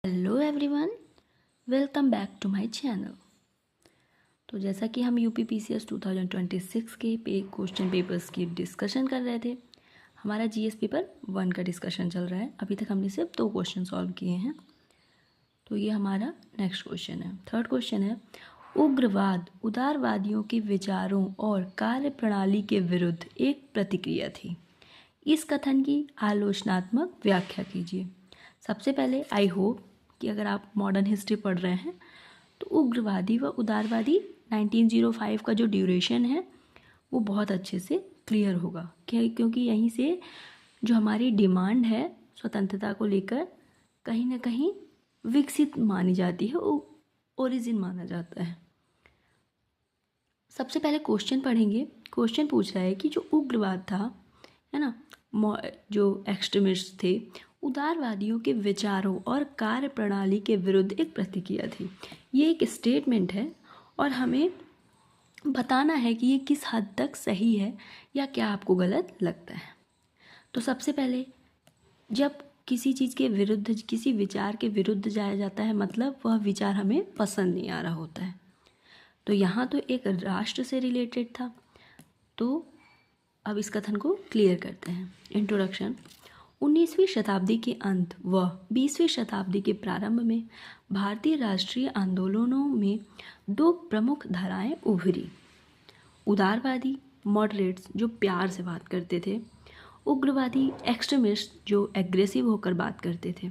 Hello everyone, welcome back to my channel. तो जैसा कि हम यूपीपीसीएस 2026 के क्वेश्चन पेपर्स की डिस्कशन कर रहे थे, हमारा जीएस पेपर 1 का डिस्कशन चल रहा है। अभी तक हमने सिर्फ 2 क्वेश्चन सॉल्व किए हैं। तो ये हमारा नेक्स्ट क्वेश्चन है। थर्ड क्वेश्चन है, उग्रवाद उदारवादियों के विचारों और कार्यप्रणाली के विरुद्ध एक प्रतिक्रिया थी। इस कथन की आलोचनात्मक व्याख्या कीजिए। सबसे पहले आई होप कि अगर आप मॉडर्न हिस्ट्री पढ़ रहे हैं तो उग्रवादी व उदारवादी 1905 का जो ड्यूरेशन है वो बहुत अच्छे से क्लियर होगा, क्योंकि यहीं से जो हमारी डिमांड है स्वतंत्रता को लेकर कहीं ना कहीं विकसित मानी जाती है, ओरिजिन माना जाता है। सबसे पहले क्वेश्चन पढ़ेंगे। क्वेश्चन पूछ रहा है कि जो उग्रवाद था, है ना, जो एक्सट्रीमिस्ट थे, उदारवादियों के विचारों और कार्यप्रणाली के विरुद्ध एक प्रतिक्रिया थी। ये एक स्टेटमेंट है और हमें बताना है कि ये किस हद तक सही है या क्या आपको गलत लगता है। तो सबसे पहले जब किसी चीज़ के विरुद्ध, किसी विचार के विरुद्ध जाया जाता है, मतलब वह विचार हमें पसंद नहीं आ रहा होता है। तो यहाँ तो एक राष्ट्र से रिलेटेड था। तो अब इस कथन को क्लियर करते हैं। इंट्रोडक्शन। 19वीं शताब्दी के अंत व 20वीं शताब्दी के प्रारंभ में भारतीय राष्ट्रीय आंदोलनों में 2 प्रमुख धाराएं उभरी। उदारवादी मॉडरेट्स जो प्यार से बात करते थे, उग्रवादी एक्सट्रीमिस्ट जो एग्रेसिव होकर बात करते थे।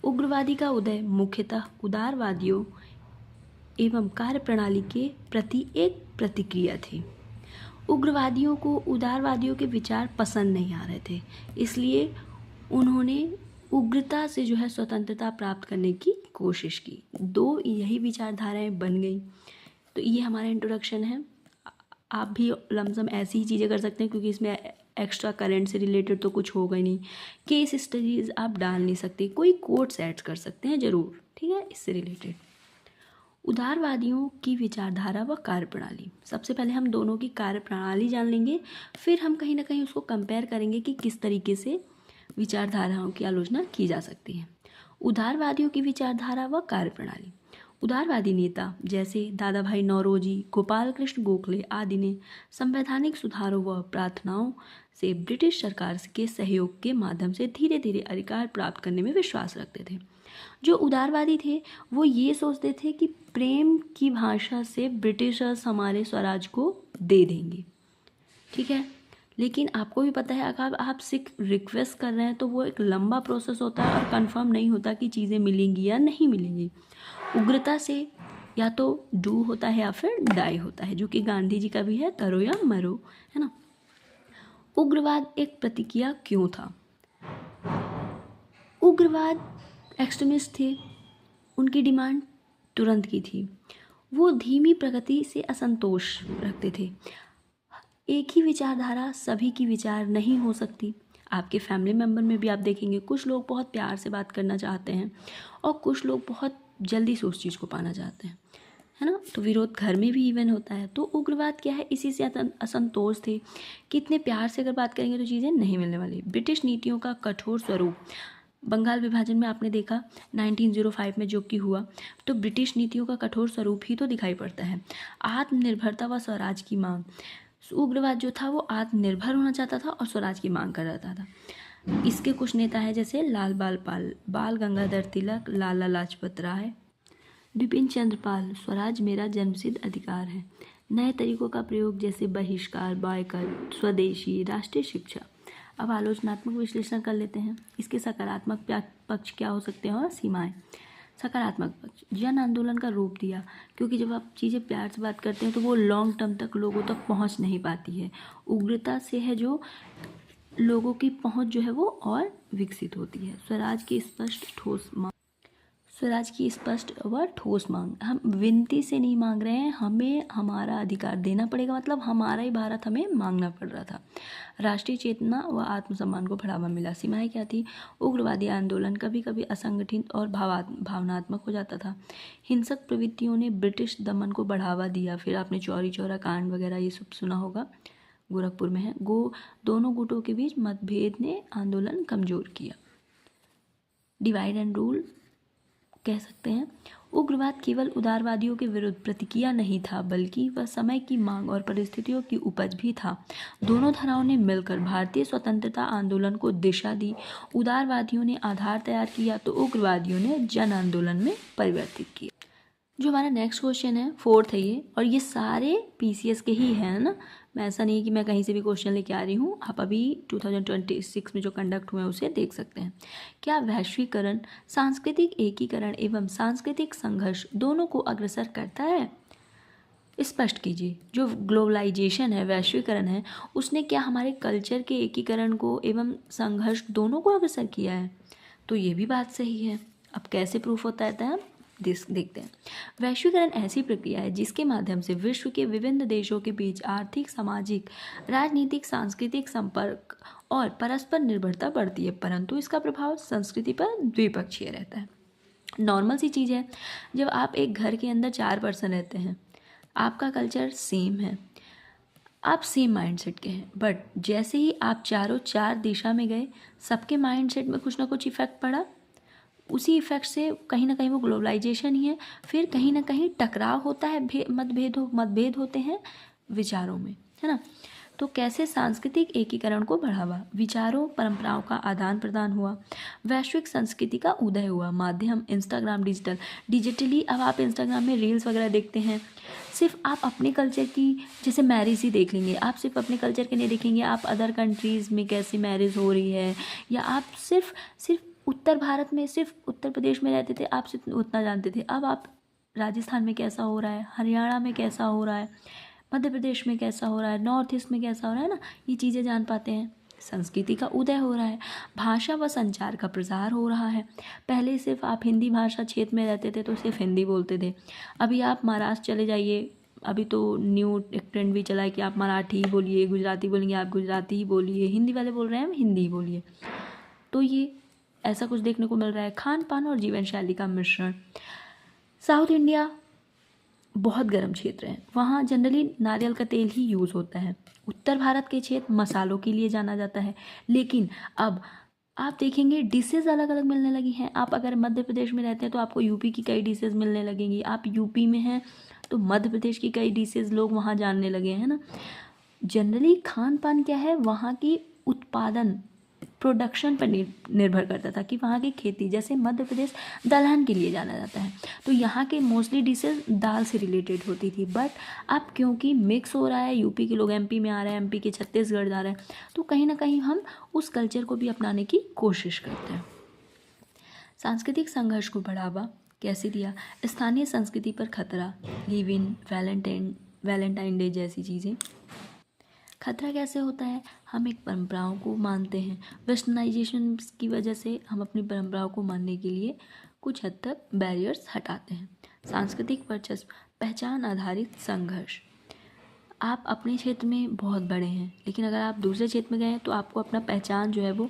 उग्रवादी का उदय मुख्यतः उदारवादियों एवं कार्यप्रणाली के प्रति एक प्रतिक्रिया थी। उग्रवादियों को उदारवादियों के विचार पसंद नहीं आ रहे थे, इसलिए उन्होंने उग्रता से जो है स्वतंत्रता प्राप्त करने की कोशिश की। 2 यही विचारधाराएं बन गई। तो ये हमारा इंट्रोडक्शन है। आप भी लमसम ऐसी ही चीज़ें कर सकते हैं, क्योंकि इसमें एक्स्ट्रा करंट से रिलेटेड तो कुछ होगा ही नहीं। केस स्टडीज़ आप डाल नहीं सकते, कोई कोट्स ऐड कर सकते हैं ज़रूर, ठीक है, इससे रिलेटेड। उदारवादियों की विचारधारा व कार्यप्रणाली। सबसे पहले हम दोनों की कार्यप्रणाली जान लेंगे, फिर हम कहीं ना कहीं उसको कंपेयर करेंगे कि किस तरीके से विचारधाराओं की आलोचना की जा सकती है। उदारवादियों की विचारधारा व कार्यप्रणाली। उदारवादी नेता जैसे दादा भाई नौरोजी, गोपाल कृष्ण गोखले आदि ने संवैधानिक सुधारों व प्रार्थनाओं से ब्रिटिश सरकार के सहयोग के माध्यम से धीरे धीरे अधिकार प्राप्त करने में विश्वास रखते थे। जो उदारवादी थे वो ये सोचते थे कि प्रेम की भाषा से ब्रिटिशर्स हमारे स्वराज को दे देंगे, ठीक है। लेकिन आपको भी पता है, अगर आप सिर्फ रिक्वेस्ट कर रहे हैं तो वो एक लंबा प्रोसेस होता है और कंफर्म नहीं होता कि चीज़ें मिलेंगी या नहीं मिलेंगी। उग्रता से या तो डू होता है या फिर डाई होता है, जो कि गांधी जी का भी है, करो या मरो, है ना। उग्रवाद एक प्रतिक्रिया क्यों था? उग्रवाद एक्सट्रीमिस्ट थे, उनकी डिमांड तुरंत की थी। वो धीमी प्रगति से असंतोष रखते थे। एक ही विचारधारा सभी की विचार नहीं हो सकती। आपके फैमिली मेम्बर में भी आप देखेंगे, कुछ लोग बहुत प्यार से बात करना चाहते हैं और कुछ लोग बहुत जल्दी से उस चीज़ को पाना चाहते हैं, है ना। तो विरोध घर में भी इवन होता है। तो उग्रवाद क्या है, इसी से असंतोष थे कि इतने प्यार से अगर बात करेंगे तो चीज़ें नहीं मिलने वाली। ब्रिटिश नीतियों का कठोर स्वरूप। बंगाल विभाजन में आपने देखा 1905 में जो कि हुआ, तो ब्रिटिश नीतियों का कठोर स्वरूप ही तो दिखाई पड़ता है। आत्मनिर्भरता व स्वराज की मांग। उग्रवाद जो था वो आत्मनिर्भर होना चाहता था और स्वराज की मांग कर रहा था। इसके कुछ नेता हैं जैसे लाल बाल पाल, बाल गंगाधर तिलक, लाला लाजपत राय, विपिन चंद्र पाल। स्वराज मेरा जन्मसिद्ध अधिकार है। नए तरीकों का प्रयोग जैसे बहिष्कार, बॉयकॉट, स्वदेशी, राष्ट्रीय शिक्षा। अब आलोचनात्मक विश्लेषण कर लेते हैं। इसके सकारात्मक पक्ष क्या हो सकते हैं और सीमाएं। सकारात्मक पक्ष, जन आंदोलन का रूप दिया, क्योंकि जब आप चीज़ें प्यार से बात करते हैं तो वो लॉन्ग टर्म तक लोगों तक पहुंच नहीं पाती है। उग्रता से है जो लोगों की पहुंच जो है वो और विकसित होती है। स्वराज की स्पष्ट ठोस मांग। स्वराज की स्पष्ट व ठोस मांग। हम विनती से नहीं मांग रहे हैं, हमें हमारा अधिकार देना पड़ेगा, मतलब हमारा ही भारत हमें मांगना पड़ रहा था। राष्ट्रीय चेतना व आत्मसम्मान को बढ़ावा मिला। सीमाएं क्या थी? उग्रवादी आंदोलन कभी कभी असंगठित और भावनात्मक हो जाता था। हिंसक प्रवृत्तियों ने ब्रिटिश दमन को बढ़ावा दिया। फिर आपने चौरी चौरा कांड वगैरह ये सब सुना होगा, गोरखपुर में है। दोनों गुटों के बीच मतभेद ने आंदोलन कमजोर किया। डिवाइड एंड रूल कह सकते हैं उग्रवाद केवल उदारवादियों के विरुद्ध प्रतिक्रिया नहीं था, बल्कि वह समय की मांग और परिस्थितियों की उपज भी था। दोनों धाराओं ने मिलकर भारतीय स्वतंत्रता आंदोलन को दिशा दी। उदारवादियों ने आधार तैयार किया तो उग्रवादियों ने जन आंदोलन में परिवर्तित किया। जो हमारा नेक्स्ट क्वेश्चन है, फोर्थ है ये, और ये सारे पीसीएस के ही हैं ना, मैं ऐसा नहीं कि मैं कहीं से भी क्वेश्चन लेके आ रही हूँ। आप अभी 2026 में जो कंडक्ट हुए हैं उसे देख सकते हैं। क्या वैश्वीकरण सांस्कृतिक एकीकरण एवं सांस्कृतिक संघर्ष दोनों को अग्रसर करता है? स्पष्ट कीजिए। जो ग्लोबलाइजेशन है, वैश्वीकरण है, उसने क्या हमारे कल्चर के एकीकरण को एवं संघर्ष दोनों को अग्रसर किया है? तो ये भी बात सही है। अब कैसे प्रूफ होता है देखते हैं। वैश्वीकरण ऐसी प्रक्रिया है जिसके माध्यम से विश्व के विभिन्न देशों के बीच आर्थिक, सामाजिक, राजनीतिक, सांस्कृतिक संपर्क और परस्पर निर्भरता बढ़ती है, परंतु इसका प्रभाव संस्कृति पर द्विपक्षीय रहता है। नॉर्मल सी चीज़ है, जब आप एक घर के अंदर 4 पर्सन रहते हैं, आपका कल्चर सेम है, आप सेम माइंडसेट के हैं, बट जैसे ही आप चारों 4 दिशा में गए, सबके माइंडसेट में कुछ ना कुछ इफेक्ट पड़ा। उसी इफेक्ट से कहीं ना कहीं वो ग्लोबलाइजेशन ही है। फिर कहीं ना कहीं टकराव होता है, मतभेद होते हैं विचारों में, है ना। तो कैसे सांस्कृतिक एकीकरण को बढ़ावा, विचारों परंपराओं का आदान प्रदान हुआ, वैश्विक संस्कृति का उदय हुआ। माध्यम इंस्टाग्राम, डिजिटली अब आप इंस्टाग्राम में रील्स वगैरह देखते हैं, सिर्फ आप अपने कल्चर की जैसे मैरिज ही देख लेंगे, आप सिर्फ अपने कल्चर के नहीं देखेंगे, आप अदर कंट्रीज़ में कैसी मैरिज हो रही है, या आप सिर्फ उत्तर भारत में, सिर्फ उत्तर प्रदेश में रहते थे, आप सिर्फ उतना जानते थे। अब आप राजस्थान में कैसा हो रहा है, हरियाणा में कैसा हो रहा है, मध्य प्रदेश में कैसा हो रहा है, नॉर्थ ईस्ट में कैसा हो रहा है ना, ये चीज़ें जान पाते हैं। संस्कृति का उदय हो रहा है, भाषा व संचार का प्रसार हो रहा है। पहले सिर्फ आप हिंदी भाषा क्षेत्र में रहते थे तो सिर्फ हिंदी बोलते थे, अभी आप महाराष्ट्र चले जाइए, अभी तो न्यू एक ट्रेंड भी चला है कि आप मराठी बोलिए, गुजराती बोलेंगे आप गुजराती ही बोलिए, हिंदी वाले बोल रहे हैं हम हिंदी ही बोलिए। तो ये ऐसा कुछ देखने को मिल रहा है। खान पान और जीवन शैली का मिश्रण, साउथ इंडिया बहुत गर्म क्षेत्र है, वहाँ जनरली नारियल का तेल ही यूज़ होता है। उत्तर भारत के क्षेत्र मसालों के लिए जाना जाता है, लेकिन अब आप देखेंगे डिशेज अलग अलग मिलने लगी हैं। आप अगर मध्य प्रदेश में रहते हैं तो आपको यूपी की कई डिशेज मिलने लगेंगी, आप यूपी में हैं तो मध्य प्रदेश की कई डिशेज लोग वहाँ जानने लगे हैं ना। जनरली खान पान क्या है, वहाँ की उत्पादन प्रोडक्शन पर निर्भर करता था कि वहाँ की खेती, जैसे मध्य प्रदेश दलहन के लिए जाना जाता है, तो यहाँ के मोस्टली डिशेज दाल से रिलेटेड होती थी। बट अब क्योंकि मिक्स हो रहा है, यूपी के लोग एमपी में आ रहे हैं, एमपी के छत्तीसगढ़ जा रहे हैं, तो कहीं ना कहीं हम उस कल्चर को भी अपनाने की कोशिश करते हैं। सांस्कृतिक संघर्ष को बढ़ावा कैसे दिया, स्थानीय संस्कृति पर खतरा, लिव इन, वैलेंटाइन डे जैसी चीज़ें। खतरा कैसे होता है, हम एक परंपराओं को मानते हैं, वेस्टर्नाइजेशन की वजह से हम अपनी परंपराओं को मानने के लिए कुछ हद तक बैरियर्स हटाते हैं। सांस्कृतिक वर्चस्व, पहचान आधारित संघर्ष, आप अपने क्षेत्र में बहुत बड़े हैं, लेकिन अगर आप दूसरे क्षेत्र में गए हैं तो आपको अपना पहचान जो है वो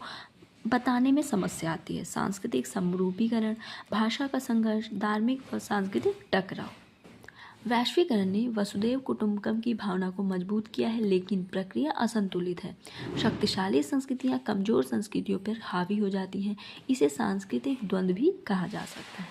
बताने में समस्या आती है। सांस्कृतिक समरूपीकरण, भाषा का संघर्ष, धार्मिक और सांस्कृतिक टकराव। वैश्वीकरण ने वसुधैव कुटुंबकम की भावना को मजबूत किया है, लेकिन प्रक्रिया असंतुलित है। शक्तिशाली संस्कृतियां कमजोर संस्कृतियों पर हावी हो जाती हैं, इसे सांस्कृतिक द्वंद्व भी कहा जा सकता है।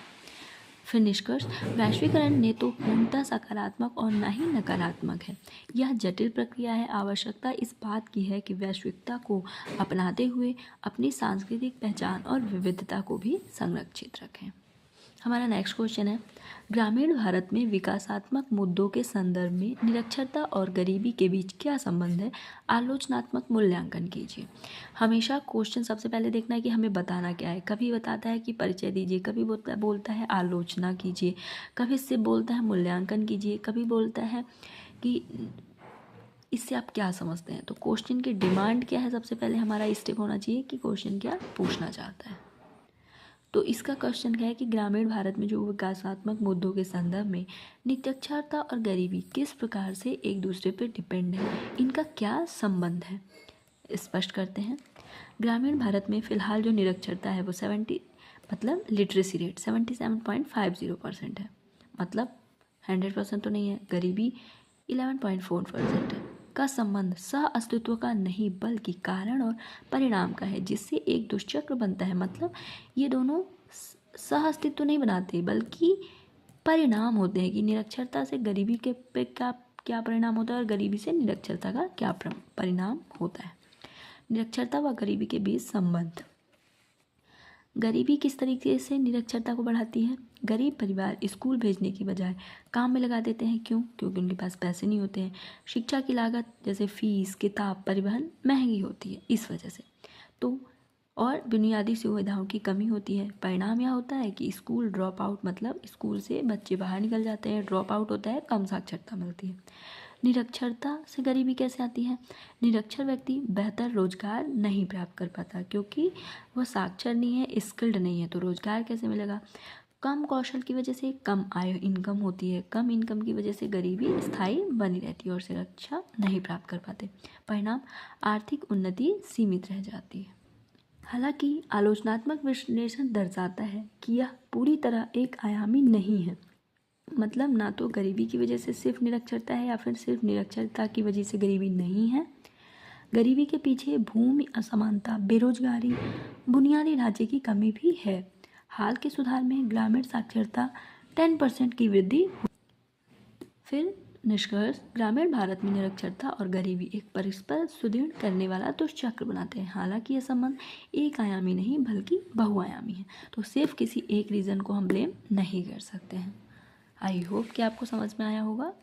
फिर निष्कर्ष, वैश्वीकरण ने तो पूर्णतः सकारात्मक और न ही नकारात्मक है। यह जटिल प्रक्रिया है। आवश्यकता इस बात की है कि वैश्विकता को अपनाते हुए अपनी सांस्कृतिक पहचान और विविधता को भी संरक्षित रखें। हमारा नेक्स्ट क्वेश्चन है, ग्रामीण भारत में विकासात्मक मुद्दों के संदर्भ में निरक्षरता और गरीबी के बीच क्या संबंध है, आलोचनात्मक मूल्यांकन कीजिए। हमेशा क्वेश्चन सबसे पहले देखना है कि हमें बताना क्या है। कभी बताता है कि परिचय दीजिए, कभी बोलता है आलोचना कीजिए, कभी इससे बोलता है मूल्यांकन कीजिए, कभी बोलता है कि इससे आप क्या समझते हैं। तो क्वेश्चन की डिमांड क्या है, सबसे पहले हमारा स्टेप होना चाहिए कि क्वेश्चन क्या पूछना चाहता है। तो इसका क्वेश्चन क्या है कि ग्रामीण भारत में जो विकासात्मक मुद्दों के संदर्भ में निरक्षरता और गरीबी किस प्रकार से एक दूसरे पर डिपेंड है, इनका क्या संबंध है, स्पष्ट करते हैं। ग्रामीण भारत में फ़िलहाल जो निरक्षरता है वो 70 मतलब लिटरेसी रेट 77.50% है, मतलब 100% तो नहीं है। गरीबी 11.4% है। का संबंध सह अस्तित्व का नहीं बल्कि कारण और परिणाम का है, जिससे एक दुष्चक्र बनता है। मतलब ये दोनों सह अस्तित्व नहीं बनाते, बल्कि परिणाम होते हैं कि निरक्षरता से गरीबी के पे क्या क्या परिणाम होता है और गरीबी से निरक्षरता का क्या परिणाम होता है। निरक्षरता व गरीबी के बीच संबंध। गरीबी किस तरीके से निरक्षरता को बढ़ाती है? गरीब परिवार स्कूल भेजने की बजाय काम में लगा देते हैं। क्यों? क्योंकि उनके पास पैसे नहीं होते हैं। शिक्षा की लागत जैसे फीस, किताब, परिवहन महंगी होती है इस वजह से। तो और बुनियादी सुविधाओं की कमी होती है। परिणाम यह होता है कि स्कूल ड्रॉप आउट, मतलब स्कूल से बच्चे बाहर निकल जाते हैं। ड्रॉप आउट होता है, कम साक्षरता मिलती है। निरक्षरता से गरीबी कैसे आती है? निरक्षर व्यक्ति बेहतर रोजगार नहीं प्राप्त कर पाता, क्योंकि वह साक्षर नहीं है, स्किल्ड नहीं है, तो रोजगार कैसे मिलेगा? कम कौशल की वजह से कम आय इनकम होती है। कम इनकम की वजह से गरीबी स्थायी बनी रहती है और सुरक्षा नहीं प्राप्त कर पाते। परिणाम, आर्थिक उन्नति सीमित रह जाती है। हालांकि आलोचनात्मक विश्लेषण दर्शाता है कि यह पूरी तरह एक आयामी नहीं है। मतलब ना तो गरीबी की वजह से सिर्फ निरक्षरता है या फिर सिर्फ निरक्षरता की वजह से गरीबी नहीं है। गरीबी के पीछे भूमि असमानता, बेरोजगारी, बुनियादी ढांचे की कमी भी है। हाल के सुधार में ग्रामीण साक्षरता 10% की वृद्धि। फिर निष्कर्ष, ग्रामीण भारत में निरक्षरता और गरीबी एक परस्पर सुदृढ़ करने वाला दुष्चक्र बनाते हैं। हालांकि यह संबंध एक आयामी नहीं बल्कि बहुआयामी है, तो सिर्फ किसी एक रीज़न को हम ब्लेम नहीं कर सकते हैं। आई होप कि आपको समझ में आया होगा।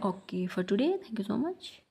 Okay for today, thank you so much.